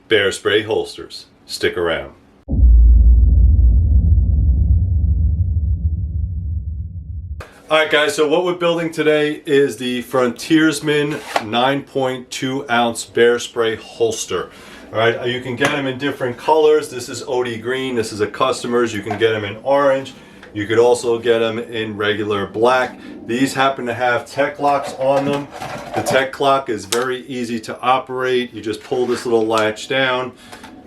bear spray holsters. Stick around. Alright guys, so what we're building today is the Frontiersman 9.2 ounce bear spray holster. Alright, you can get them in different colors. This is OD green, this is a customer's. You can get them in orange. You could also get them in regular black. These happen to have tech locks on them. The tech lock is very easy to operate. You just pull this little latch down.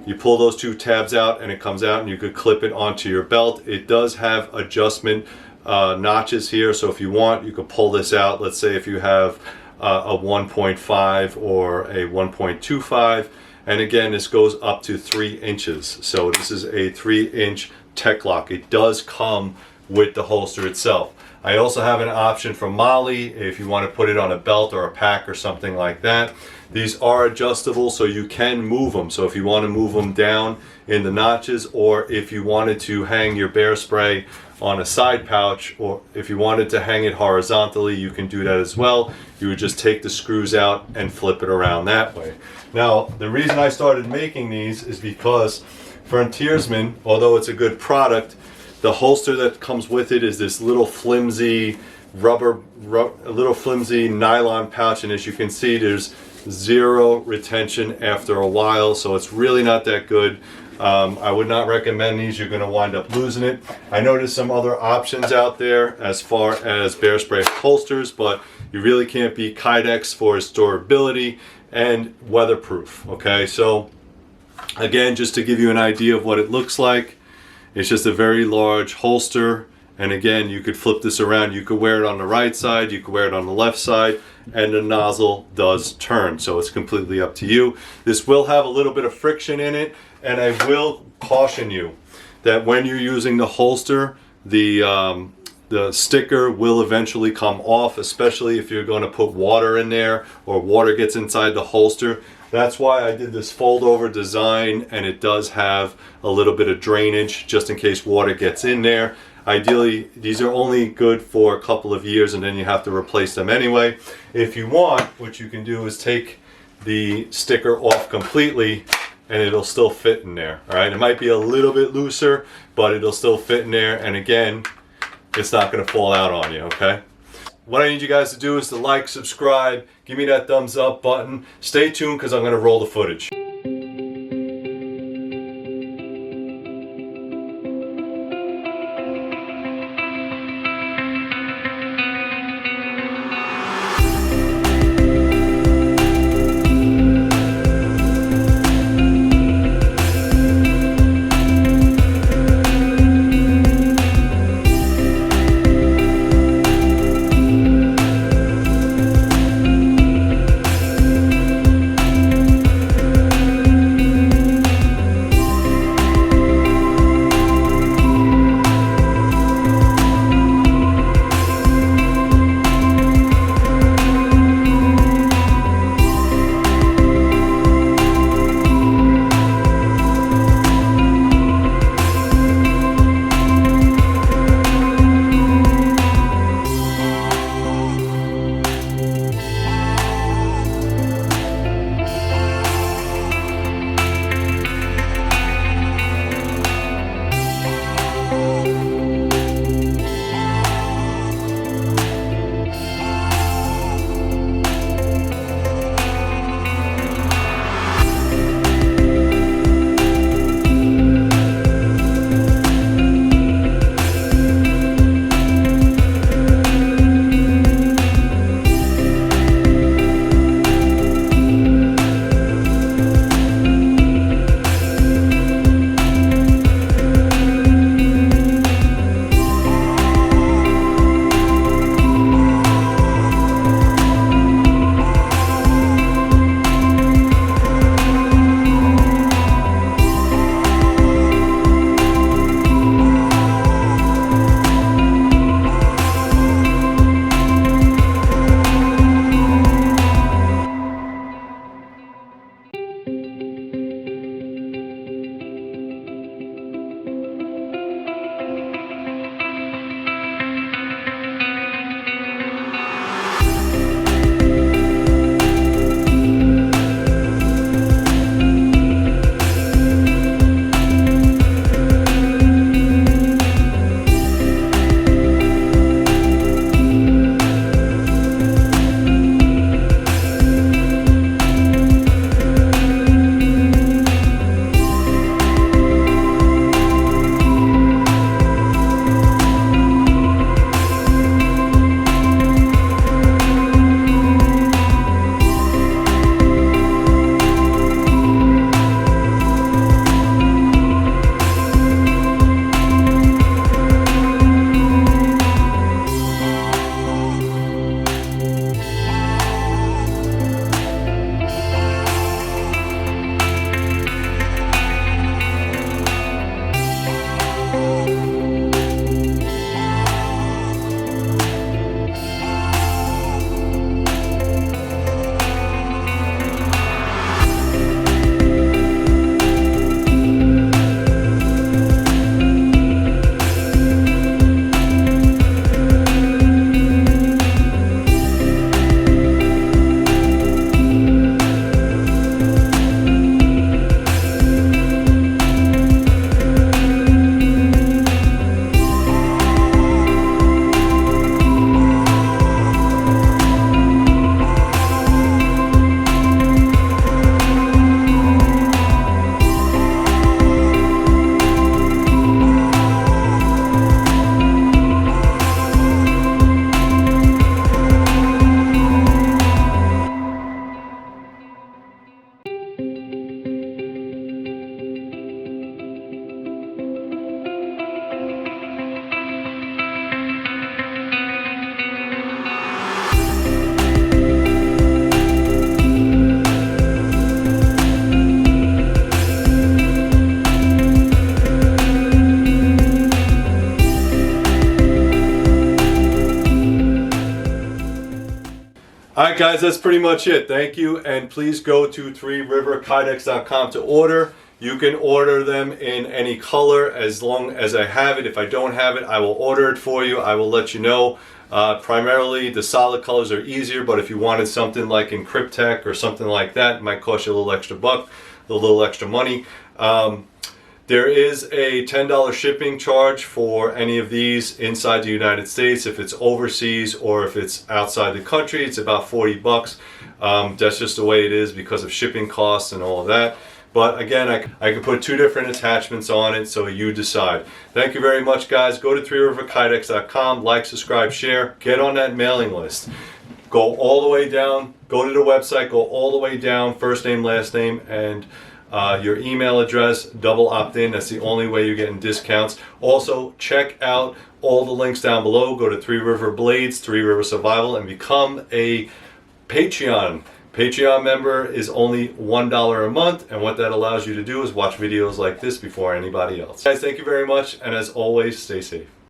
You pull those two tabs out and it comes out, and you could clip it onto your belt. It does have adjustment notches here, so if you want, you could pull this out. Let's say if you have a 1.5 or a 1.25, and again, this goes up to 3 inches. So this is a 3-inch tech lock. It does come with the holster itself. I also have an option from Molly if you want to put it on a belt or a pack or something like that. These are adjustable, so you can move them. So if you want to move them down in the notches, or if you wanted to hang your bear spray on a side pouch, or if you wanted to hang it horizontally, you can do that as well. You would just take the screws out and flip it around that way. Now, the reason I started making these is because Frontiersman, although it's a good product, the holster that comes with it is this little flimsy little flimsy nylon pouch, and as you can see, there's zero retention after a while, so it's really not that good. I would not recommend these. You're going to wind up losing it. I know there's some other options out there as far as bear spray holsters, but you really can't beat Kydex for its durability and weatherproof. Okay, so again, just to give you an idea of what it looks like, it's just a very large holster. And again, you could flip this around. You could wear it on the right side, you could wear it on the left side, and the nozzle does turn, so it's completely up to you. This will have a little bit of friction in it, and I will caution you that when you're using the holster, the sticker will eventually come off, especially if you're going to put water in there or water gets inside the holster. That's why I did this fold over design, and it does have a little bit of drainage just in case water gets in there. Ideally, these are only good for a couple of years, and then you have to replace them anyway. If you want, what you can do is take the sticker off completely, and it'll still fit in there. All right, it might be a little bit looser, but it'll still fit in there, and again, it's not going to fall out on you. Okay, what I need you guys to do is to like, subscribe, give me that thumbs up button. Stay tuned, because I'm going to roll the footage. All right, guys, that's pretty much it. Thank you, and please go to 3riverkydex.com to order. You can order them in any color as long as I have it. If I don't have it, I will order it for you. I will let you know. Primarily, the solid colors are easier, but if you wanted something like in Cryptek or something like that, it might cost you a little extra buck, a little extra money. There is a $10 shipping charge for any of these inside the United States. If it's overseas or if it's outside the country, it's about 40 bucks. That's just the way it is because of shipping costs and all of that. But again, I can put 2 different attachments on it, so you decide. Thank you very much, guys. Go to 3riverkydex.com, like, subscribe, share, get on that mailing list. Go all the way down, go to the website, go all the way down, first name, last name, and your email address, double opt-in. That's the only way you're getting discounts. Also, check out all the links down below. Go to 3 River Blades, 3 River Survival, and become a Patreon. Patreon member is only $1 a month, and what that allows you to do is watch videos like this before anybody else. Guys, thank you very much, and as always, stay safe.